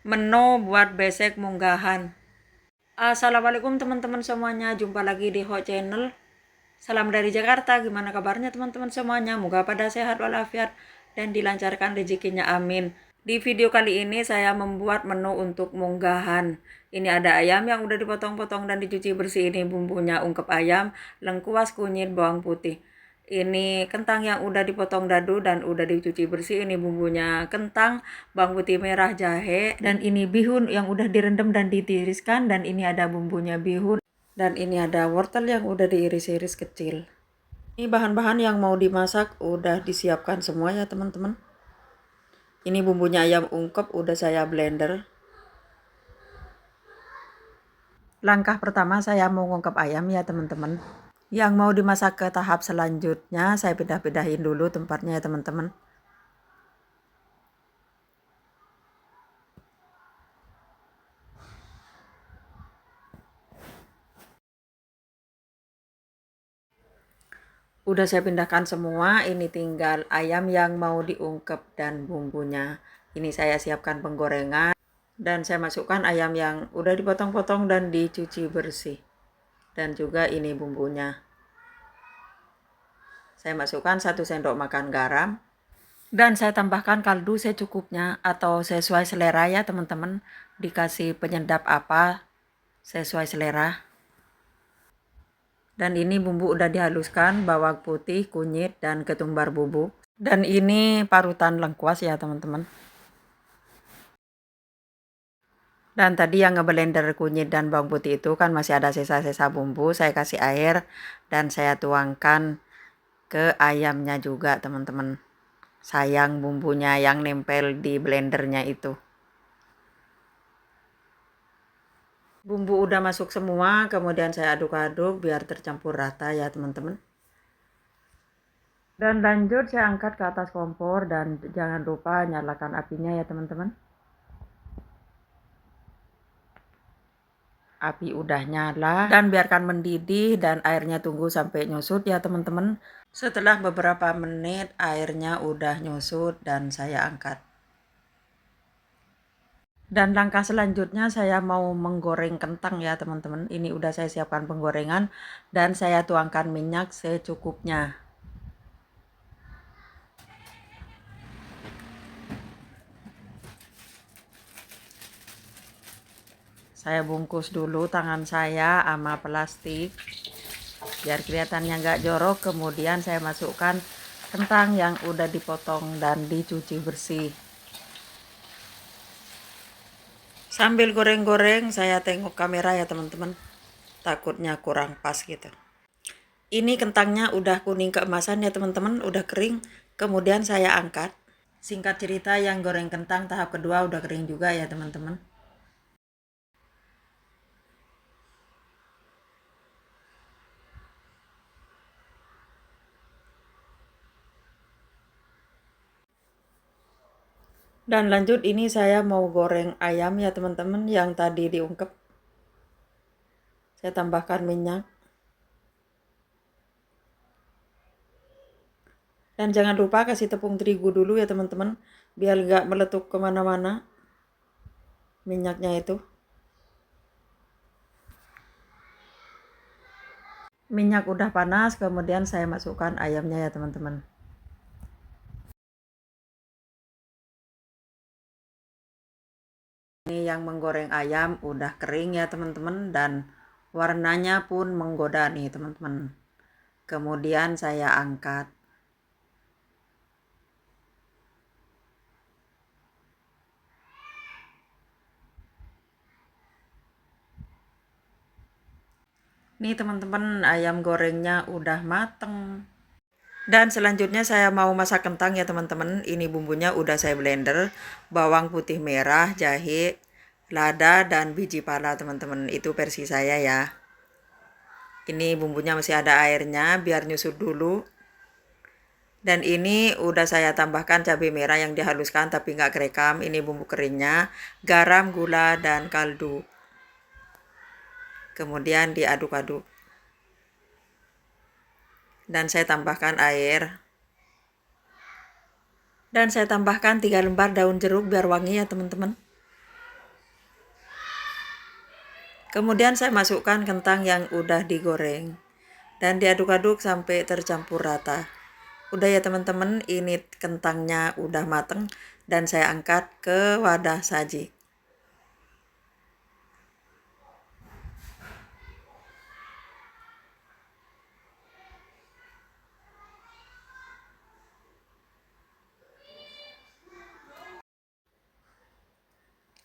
Menu buat besek munggahan. Assalamualaikum teman-teman semuanya, jumpa lagi di Hot Channel. Salam dari Jakarta, gimana kabarnya teman-teman semuanya? Moga pada sehat walafiat dan dilancarkan rezekinya, amin. Di video kali ini saya membuat menu untuk munggahan. Ini ada ayam yang udah dipotong-potong dan dicuci bersih. Ini bumbunya ungkep ayam, lengkuas, kunyit, bawang putih. Ini kentang yang udah dipotong dadu dan udah dicuci bersih. Ini bumbunya kentang, bawang putih merah, jahe. Dan ini bihun yang udah direndam dan ditiriskan. Dan ini ada bumbunya bihun. Dan ini ada wortel yang udah diiris-iris kecil. Ini bahan-bahan yang mau dimasak udah disiapkan semua ya teman-teman. Ini bumbunya ayam ungkep udah saya blender. Langkah pertama saya mau ngungkep ayam ya teman-teman. Yang mau dimasak ke tahap selanjutnya saya pindah-pindahin dulu tempatnya ya teman-teman. Udah saya pindahkan semua, ini tinggal ayam yang mau diungkep dan bumbunya. Ini saya siapkan penggorengan dan saya masukkan ayam yang udah dipotong-potong dan dicuci bersih. Dan juga ini bumbunya. Saya masukkan 1 sendok makan garam. Dan saya tambahkan kaldu secukupnya atau sesuai selera ya teman-teman. Dikasih penyedap apa sesuai selera. Dan ini bumbu udah dihaluskan, bawang putih, kunyit, dan ketumbar bubuk. Dan ini parutan lengkuas ya teman-teman. Dan tadi yang ngeblender kunyit dan bawang putih itu kan masih ada sisa-sisa bumbu. Saya kasih air dan saya tuangkan ke ayamnya juga teman-teman. Sayang bumbunya yang nempel di blendernya itu. Bumbu udah masuk semua, kemudian saya aduk-aduk biar tercampur rata ya teman-teman. Dan lanjut saya angkat ke atas kompor dan jangan lupa nyalakan apinya ya teman-teman. Api udah nyala dan biarkan mendidih dan airnya tunggu sampai nyusut ya teman-teman. Setelah beberapa menit airnya udah nyusut dan saya angkat. Dan langkah selanjutnya saya mau menggoreng kentang ya teman-teman. Ini udah saya siapkan penggorengan dan saya tuangkan minyak secukupnya. Saya bungkus dulu tangan saya sama plastik biar kelihatannya nggak jorok. Kemudian saya masukkan kentang yang udah dipotong dan dicuci bersih. Sambil goreng-goreng saya tengok kamera ya teman-teman, takutnya kurang pas gitu. Ini kentangnya udah kuning keemasan ya teman-teman, udah kering. Kemudian saya angkat. Singkat cerita yang goreng kentang tahap kedua udah kering juga ya teman-teman. Dan lanjut ini saya mau goreng ayam ya teman-teman yang tadi diungkep. Saya tambahkan minyak. Dan jangan lupa kasih tepung terigu dulu ya teman-teman, biar nggak meletup kemana-mana minyaknya itu. Minyak udah panas, kemudian saya masukkan ayamnya ya teman-teman. Ini yang menggoreng ayam udah kering ya teman-teman dan warnanya pun menggoda nih teman-teman. Kemudian saya angkat. Nih teman-teman, ayam gorengnya udah mateng. Dan selanjutnya saya mau masak kentang ya teman-teman. Ini bumbunya udah saya blender. Bawang putih merah, jahe, lada, dan biji pala teman-teman. Itu versi saya ya. Ini bumbunya masih ada airnya biar nyusut dulu. Dan ini udah saya tambahkan cabai merah yang dihaluskan tapi nggak kerekam. Ini bumbu keringnya, garam, gula, dan kaldu. Kemudian diaduk-aduk. Dan saya tambahkan air. Dan saya tambahkan 3 lembar daun jeruk biar wangi ya teman-teman. Kemudian saya masukkan kentang yang udah digoreng dan diaduk-aduk sampai tercampur rata. Udah ya teman-teman, ini kentangnya udah mateng dan saya angkat ke wadah saji.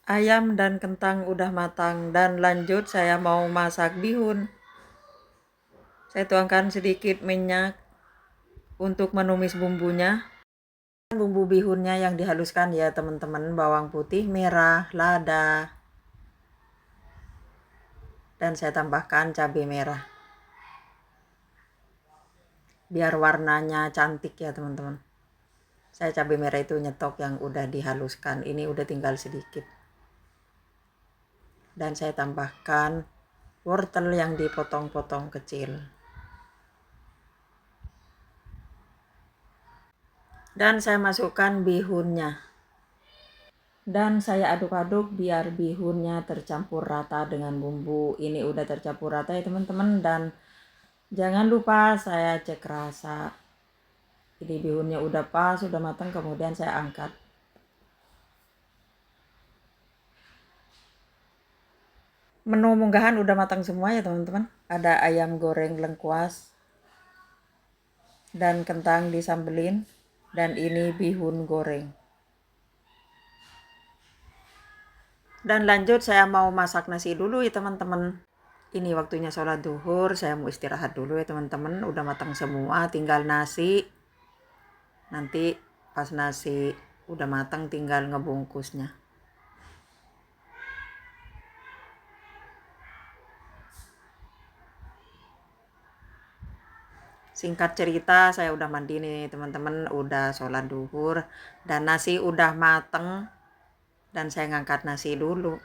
Ayam dan kentang udah matang dan lanjut saya mau masak bihun. Saya tuangkan sedikit minyak untuk menumis bumbunya. Bumbu bihunnya yang dihaluskan ya teman-teman, bawang putih, merah, lada, dan saya tambahkan cabai merah. Biar warnanya cantik ya teman-teman. Saya cabai merah itu nyetok yang udah dihaluskan, ini udah tinggal sedikit. Dan saya tambahkan wortel yang dipotong-potong kecil. Dan saya masukkan bihunnya. Dan saya aduk-aduk biar bihunnya tercampur rata dengan bumbu. Ini udah tercampur rata ya teman-teman, dan jangan lupa saya cek rasa. Ini bihunnya udah pas, udah matang, kemudian saya angkat. Menu munggahan udah matang semua ya teman-teman. Ada ayam goreng lengkuas dan kentang disambelin, dan ini bihun goreng. Dan lanjut saya mau masak nasi dulu ya teman-teman. Ini waktunya sholat duhur, saya mau istirahat dulu ya teman-teman. Udah matang semua, tinggal nasi. Nanti pas nasi udah matang tinggal ngebungkusnya. Singkat cerita, saya udah mandi nih teman-teman, udah sholat duhur, dan nasi udah mateng, dan saya ngangkat nasi dulu.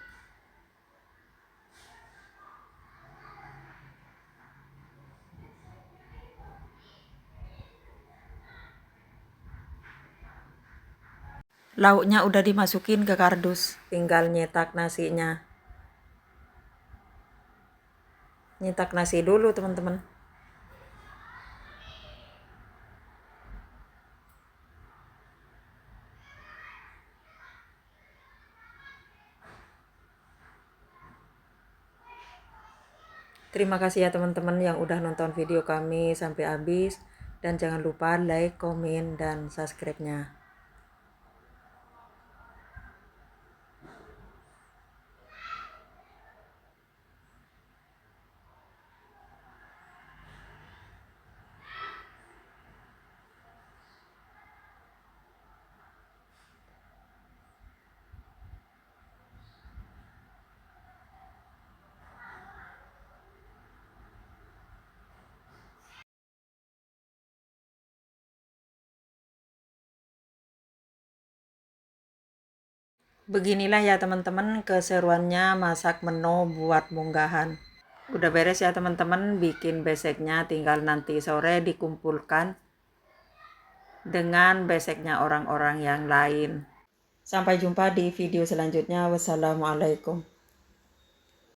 Lauknya udah dimasukin ke kardus, tinggal nyetak nasinya. Nyetak nasi dulu teman-teman. Terima kasih ya teman-teman yang udah nonton video kami sampai habis. Dan jangan lupa like, komen, dan subscribe-nya. Beginilah ya teman-teman keseruannya masak menu buat munggahan. Udah beres ya teman-teman, bikin beseknya tinggal nanti sore dikumpulkan dengan beseknya orang-orang yang lain. Sampai jumpa di video selanjutnya. Wassalamualaikum.